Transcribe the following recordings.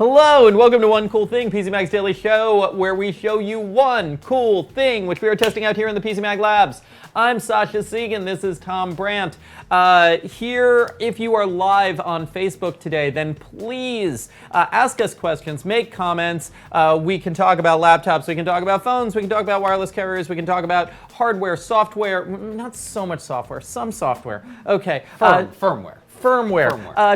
Hello and welcome to One Cool Thing, PC Mag's daily show where we show you one cool thing which we are testing out here in the PC Mag Labs. I'm Sasha Segan, this is Tom Brandt. Here, if you are live on Facebook today, then please ask us questions, make comments. We can talk about laptops, we can talk about phones, we can talk about wireless carriers, we can talk about hardware, software, not so much software, some software. Okay. Firmware.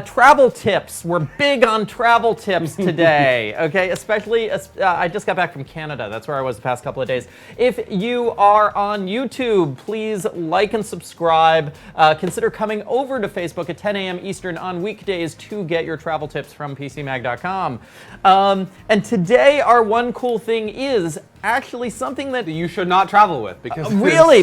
Travel tips. We're big on travel tips today, okay? Especially, I just got back from Canada. That's where I was the past couple of days. If you are on YouTube, please like and subscribe. Consider coming over to Facebook at 10 a.m. Eastern on weekdays to get your travel tips from PCMag.com. And today, our one cool thing is actually something that you should not travel with because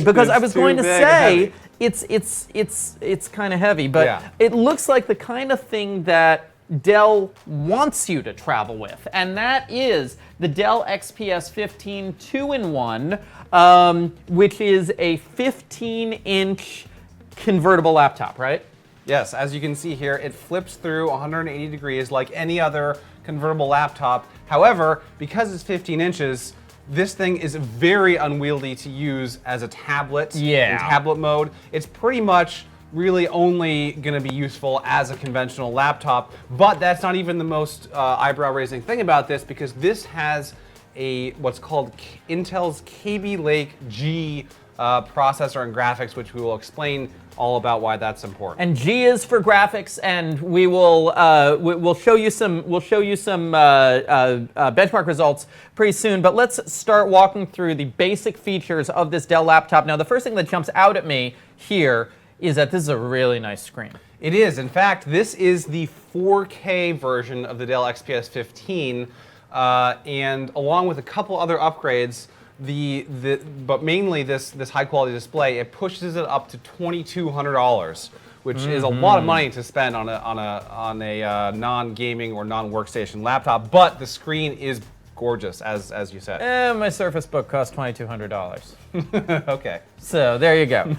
because I was going to say it's kind of heavy, but yeah. It looks like the kind of thing that Dell wants you to travel with, and that is the Dell XPS 15 2-in-1, which is a 15-inch convertible laptop, right? Yes, as you can see here, it flips through 180 degrees like any other convertible laptop. However, because it's 15 inches, this thing is very unwieldy to use as a tablet in tablet mode. It's pretty much really only going to be useful as a conventional laptop, but that's not even the most eyebrow-raising thing about this, because this has what's called Intel's Kaby Lake-G processor and graphics, which we will explain all about why that's important. And G is for graphics, and we will we'll show you some benchmark results pretty soon. But let's start walking through the basic features of this Dell laptop. Now, the first thing that jumps out at me here is that this is a really nice screen. It is. In fact, this is the 4K version of the Dell XPS 15, and along with a couple other upgrades. But mainly this high quality display, it pushes it up to $2,200, which is a lot of money to spend on a non-gaming or non-workstation laptop. But the screen is gorgeous, as you said. My Surface Book cost $2,200. Okay. So there you go.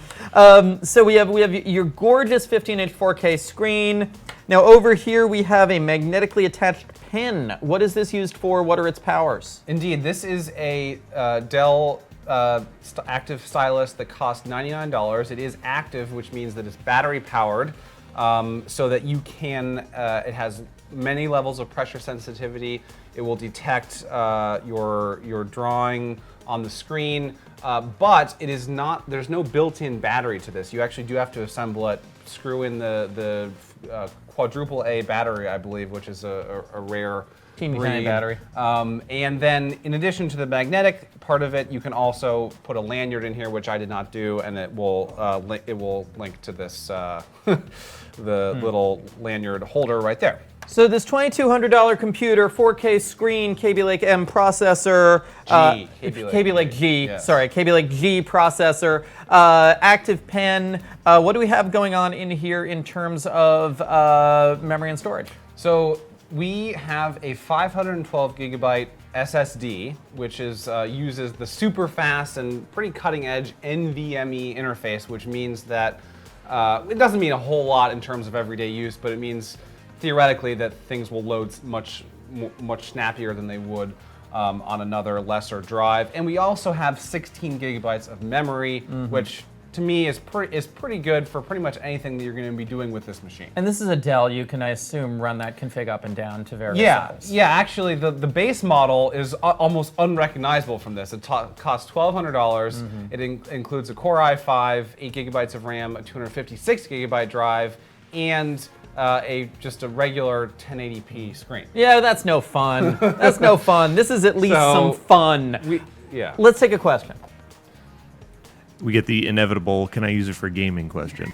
So we have your gorgeous 15-inch 4K screen. Now over here we have a magnetically attached pen. What is this used for? What are its powers? Indeed, this is a Dell active stylus that costs $99. It is active, which means that it's battery powered, so that you can. It has many levels of pressure sensitivity. It will detect your drawing on the screen, but it is not. There's no built-in battery to this. You actually do have to assemble it, screw in the quadruple A battery, I believe, which is a rare teeny tiny battery. And then, in addition to the magnetic part of it, you can also put a lanyard in here, which I did not do, and it will link to this little lanyard holder right there. So this $2,200 computer, 4K screen, Kaby Lake-M processor, Kaby Lake-G, yes. Sorry, Kaby Lake-G processor, active pen. What do we have going on in here in terms of memory and storage? So we have a 512 gigabyte SSD, which uses the super fast and pretty cutting edge NVMe interface, which means that it doesn't mean a whole lot in terms of everyday use, but it means theoretically that things will load much snappier than they would on another lesser drive. And we also have 16 gigabytes of memory, which to me is pretty good for pretty much anything that you're going to be doing with this machine. And this is a Dell. You can, I assume, run that config up and down to various levels. Yeah, actually, the base model is almost unrecognizable from this. It costs $1,200. It includes a Core i5, 8 gigabytes of RAM, a 256 gigabyte drive, and just a regular 1080p screen. Yeah, that's no fun. That's no fun. This is at least some fun. Let's take a question. We get the inevitable, can I use it for gaming question.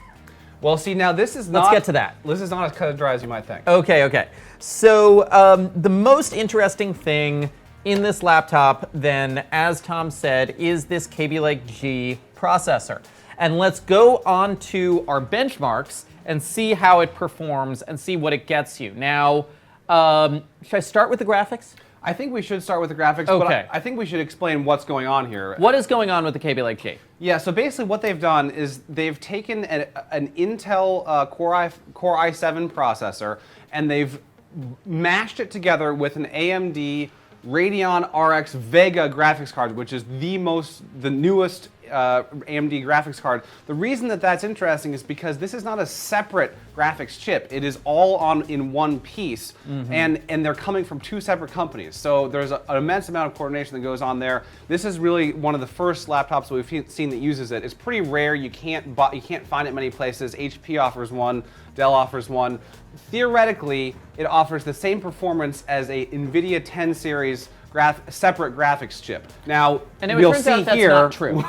Well, see, now this is not... Let's get to that. This is not as cut and dry as you might think. Okay. So the most interesting thing in this laptop, then, as Tom said, is this Kaby Lake-G processor. And let's go on to our benchmarks and see how it performs and see what it gets you. Now, should I start with the graphics? I think we should start with the graphics, okay. But I think we should explain what's going on here. What is going on with the Kaby Lake-G? Yeah, so basically what they've done is they've taken an Intel Core i7 processor, and they've mashed it together with an AMD Radeon RX Vega graphics card, which is the newest AMD graphics card. The reason that that's interesting is because this is not a separate graphics chip. It is all in one piece, and they're coming from two separate companies. So there's an immense amount of coordination that goes on there. This is really one of the first laptops that we've seen that uses it. It's pretty rare. You can't find it many places. HP offers one. Dell offers one. Theoretically, it offers the same performance as a NVIDIA 10 series separate graphics chip. Now, and we'll turns see out that's here. not true.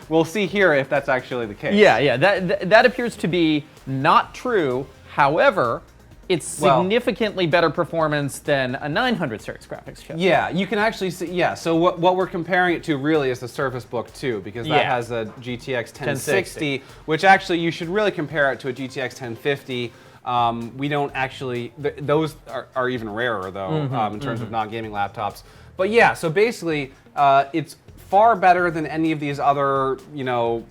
We'll see here if that's actually the case. Yeah, that appears to be not true. However, it's significantly better performance than a 900 series graphics chip. Yeah, you can actually see. Yeah, so what we're comparing it to really is the Surface Book 2, because that has a GTX 1060, which actually you should really compare it to a GTX 1050. We don't actually, those are even rarer though, in terms of non-gaming laptops. But yeah, so basically, it's far better than any of these other,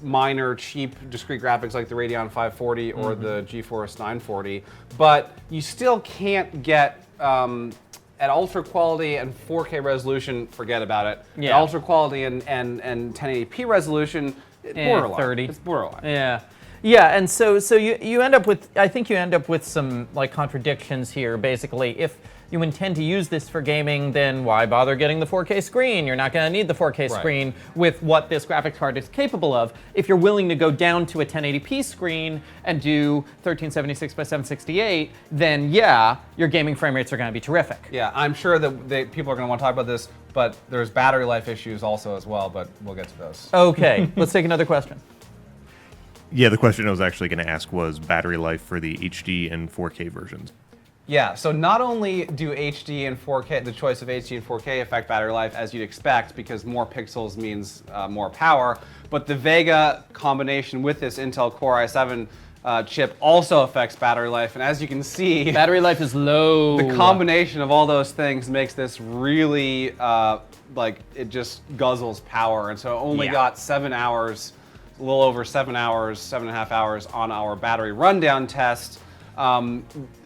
minor, cheap, discrete graphics like the Radeon 540 or the GeForce 940. But you still can't get, at ultra quality and 4K resolution, forget about it. Yeah. At ultra quality and 1080p resolution, it's borderline. 30. It's borderline. Yeah. Yeah, and so you end up with, I think you end up with some contradictions here. Basically, if you intend to use this for gaming, then why bother getting the 4K screen? You're not going to need the 4K screen with what this graphics card is capable of. If you're willing to go down to a 1080p screen and do 1376 by 768, then yeah, your gaming frame rates are going to be terrific. Yeah, I'm sure that people are going to want to talk about this, but there's battery life issues also as well, but we'll get to those. Okay, let's take another question. Yeah, the question I was actually going to ask was battery life for the HD and 4K versions. Yeah, so not only do HD and 4K, the choice of HD and 4K affect battery life as you'd expect, because more pixels means more power, but the Vega combination with this Intel Core i7 chip also affects battery life, and as you can see, battery life is low. The combination of all those things makes this really, it just guzzles power, and so it only got 7 hours, a little over 7 hours, 7.5 hours on our battery rundown test.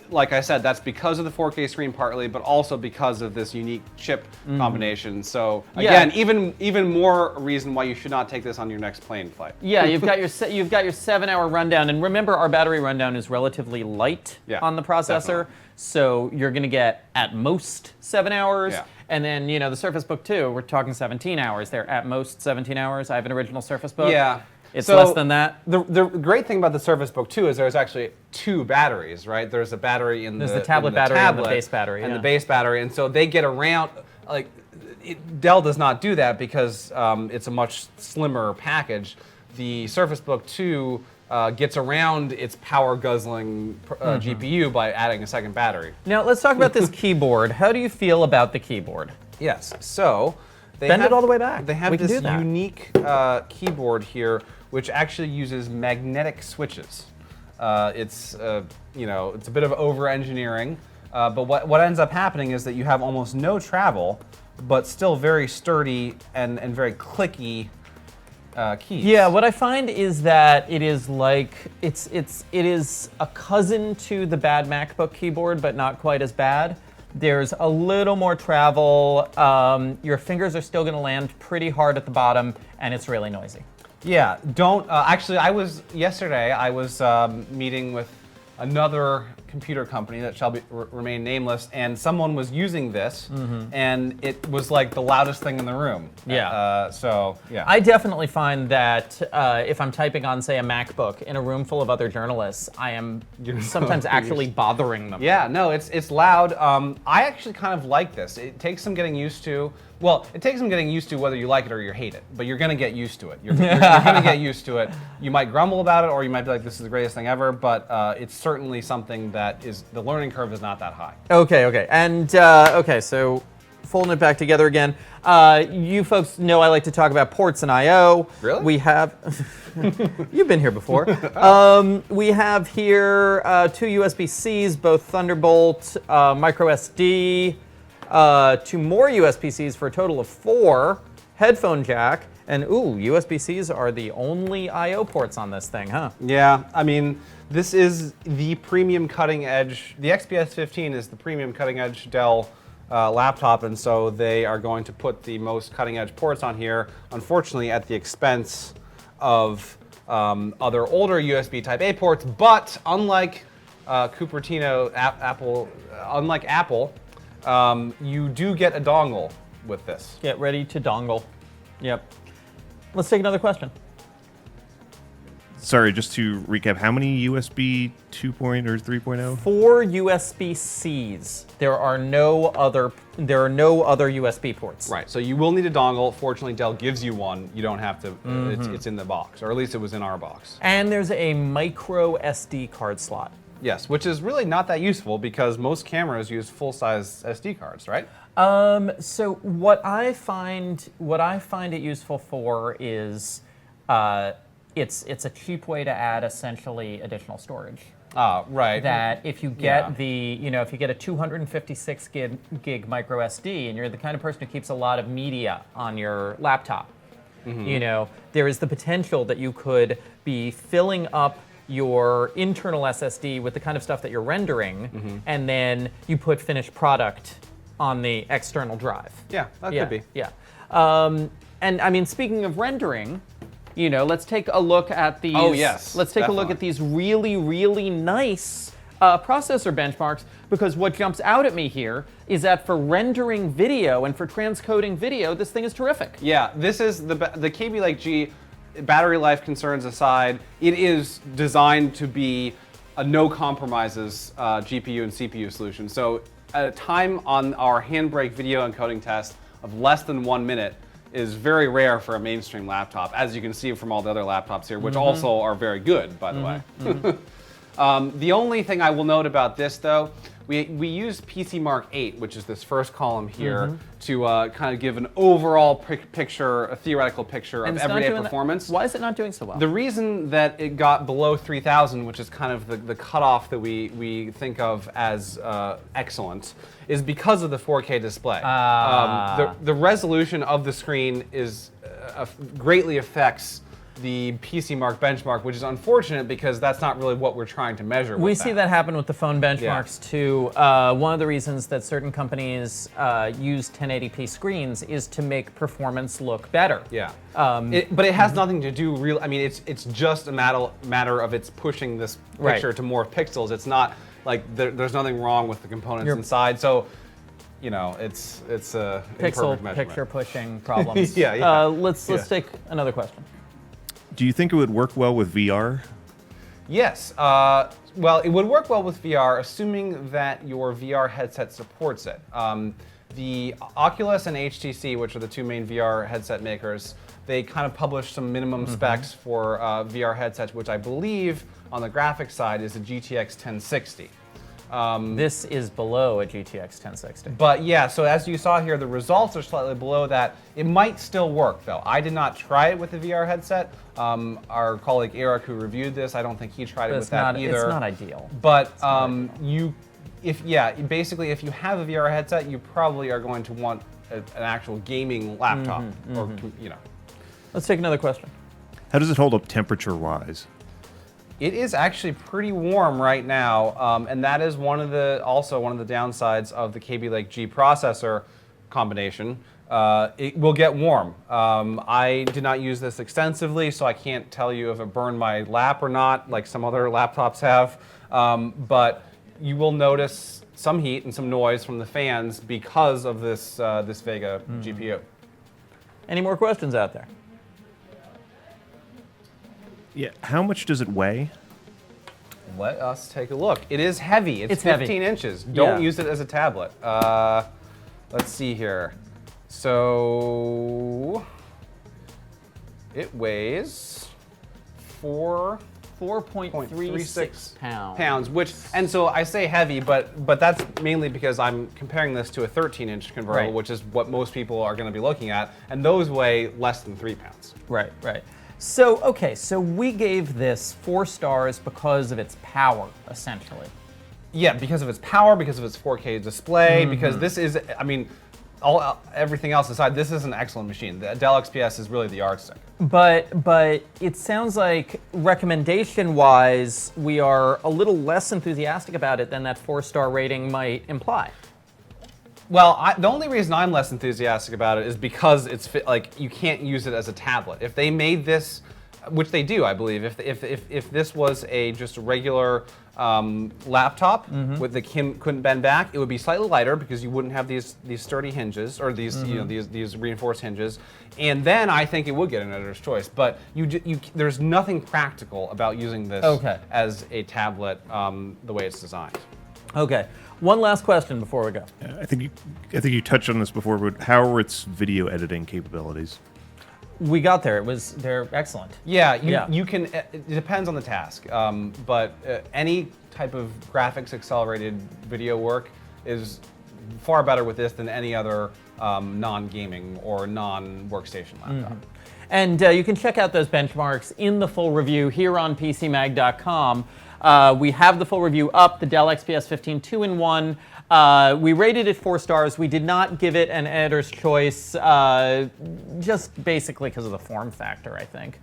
Like I said, that's because of the 4K screen partly, but also because of this unique chip combination. So again, even more reason why you should not take this on your next plane flight. Yeah, you've got your 7-hour rundown, and remember our battery rundown is relatively light on the processor, definitely. So you're going to get at most 7 hours. Yeah. And then, the Surface Book 2, we're talking 17 hours. They're at most 17 hours. I have an original Surface Book. Yeah. It's less than that. The great thing about the Surface Book 2 is there's actually two batteries, right? There's a battery in the tablet battery and the base battery. And the base battery. And so they get around, Dell does not do that because it's a much slimmer package. The Surface Book 2 gets around its power guzzling GPU by adding a second battery. Now let's talk about this keyboard. How do you feel about the keyboard? Yes, so bend it all the way back. They have this unique keyboard here, which actually uses magnetic switches. It's it's a bit of over-engineering, but what ends up happening is that you have almost no travel, but still very sturdy and very clicky keys. Yeah, what I find is that it is it is a cousin to the bad MacBook keyboard, but not quite as bad. There's a little more travel. Your fingers are still going to land pretty hard at the bottom, and it's really noisy. Yeah, don't, actually, yesterday I was meeting with another computer company that shall remain nameless, and someone was using this, and it was like the loudest thing in the room. Yeah. Yeah. I definitely find that if I'm typing on, say, a MacBook in a room full of other journalists, I am sometimes actually bothering them. Yeah, no, it's loud. I actually kind of like this. It takes some getting used to. Well, it takes some getting used to whether you like it or you hate it, but you're going to get used to it. You're going to get used to it. You might grumble about it, or you might be like, this is the greatest thing ever, but it's certainly something that the learning curve is not that high. Okay, and so folding it back together again. You folks know I like to talk about ports and I/O. Really? We have, you've been here before. We have here 2 USB-Cs, both Thunderbolt, micro SD, 2 more USB-Cs for a total of 4, headphone jack, And ooh, USB-Cs are the only I/O ports on this thing, huh? Yeah, I mean, this is the premium cutting edge. The XPS 15 is the premium cutting edge Dell laptop, and so they are going to put the most cutting edge ports on here, unfortunately at the expense of other older USB Type A ports. But unlike Cupertino, unlike Apple, you do get a dongle with this. Get ready to dongle. Yep. Let's take another question. Sorry, just to recap, how many USB 2.0 or 3.0? 4 USB-Cs. There are no other USB ports. Right, so you will need a dongle. Fortunately, Dell gives you one. You don't have to, it's in the box, or at least it was in our box. And there's a micro SD card slot. Yes, which is really not that useful because most cameras use full-size SD cards, right? So what I find it useful for is it's a cheap way to add essentially additional storage. Right. That if you get if you get a 256 gig micro SD and you're the kind of person who keeps a lot of media on your laptop, there is the potential that you could be filling up your internal SSD with the kind of stuff that you're rendering, and then you put finished product on the external drive. Yeah, that could be. Yeah. And I mean, speaking of rendering, let's take a look at these. Oh, yes, Let's take a look at these really, really nice processor benchmarks, because what jumps out at me here is that for rendering video and for transcoding video, this thing is terrific. Yeah, this is the Kaby Lake-G. Battery life concerns aside, it is designed to be a no compromises GPU and CPU solution. So a time on our Handbrake video encoding test of less than 1 minute is very rare for a mainstream laptop, as you can see from all the other laptops here, which also are very good, by the way. The only thing I will note about this, though, we used PC Mark 8, which is this first column here, to kind of give an overall picture, a theoretical picture of everyday performance. Why is it not doing so well? The reason that it got below 3,000, which is kind of the cutoff that we think of as excellent, is because of the 4K display. The resolution of the screen is greatly affects the PC Mark benchmark, which is unfortunate because that's not really what we're trying to measure. We see that happen with the phone benchmarks too. One of the reasons that certain companies use 1080p screens is to make performance look better. Yeah. But it has nothing to do I mean, it's just a matter of it's pushing this picture to more pixels. It's not like there's nothing wrong with the components inside. So, it's a pixel picture pushing problems. Let's take another question. Do you think it would work well with VR? Yes. Well, it would work well with VR, assuming that your VR headset supports it. The Oculus and HTC, which are the two main VR headset makers, they kind of published some minimum specs for VR headsets, which I believe on the graphics side is a GTX 1060. This is below a GTX 1060. But yeah, so as you saw here, the results are slightly below that. It might still work, though. I did not try it with the VR headset. Our colleague Eric, who reviewed this, I don't think he tried it with that either. It's not ideal. But basically, if you have a VR headset, you probably are going to want an actual gaming laptop, Let's take another question. How does it hold up temperature-wise? It is actually pretty warm right now, and that is also one of the downsides of the Kaby Lake-G processor combination. It will get warm. I did not use this extensively, so I can't tell you if it burned my lap or not, like some other laptops have. But you will notice some heat and some noise from the fans because of this Vega GPU. Any more questions out there? Yeah. How much does it weigh? Let us take a look. It is heavy. It's 15 heavy. inches. Don't use it as a tablet. Let's see here. So it weighs 4.36 pounds. And so I say heavy, but that's mainly because I'm comparing this to a 13-inch convertible, which is what most people are going to be looking at, and those weigh less than 3 pounds. Right. So, so we gave this 4 stars because of its power, essentially. Yeah, because of its power, because of its 4K display, because this is, I mean, everything else aside, this is an excellent machine. The Dell XPS is really the yardstick. But it sounds like recommendation-wise, we are a little less enthusiastic about it than that 4-star rating might imply. Well, the only reason I'm less enthusiastic about it is because like you can't use it as a tablet. If they made this, which they do, I believe, if this was just a regular laptop with the couldn't bend back, it would be slightly lighter because you wouldn't have these sturdy hinges or these these reinforced hinges, and then I think it would get an editor's choice. But there's nothing practical about using this as a tablet the way it's designed. Okay. One last question before we go. I think you touched on this before, but how are its video editing capabilities? We got there. They're excellent. Yeah, you can. It depends on the task, but any type of graphics accelerated video work is far better with this than any other non-gaming or non-workstation laptop. And you can check out those benchmarks in the full review here on PCMag.com. We have the full review up, the Dell XPS 15 2-in-1. We rated it 4 stars. We did not give it an editor's choice, just basically because of the form factor, I think.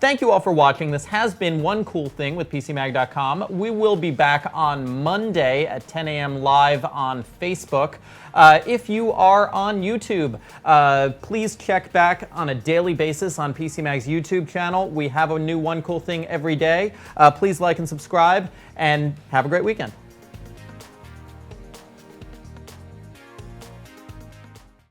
Thank you all for watching. This has been One Cool Thing with PCMag.com. We will be back on Monday at 10 a.m. live on Facebook. If you are on YouTube, please check back on a daily basis on PCMag's YouTube channel. We have a new One Cool Thing every day. Please like and subscribe, and have a great weekend.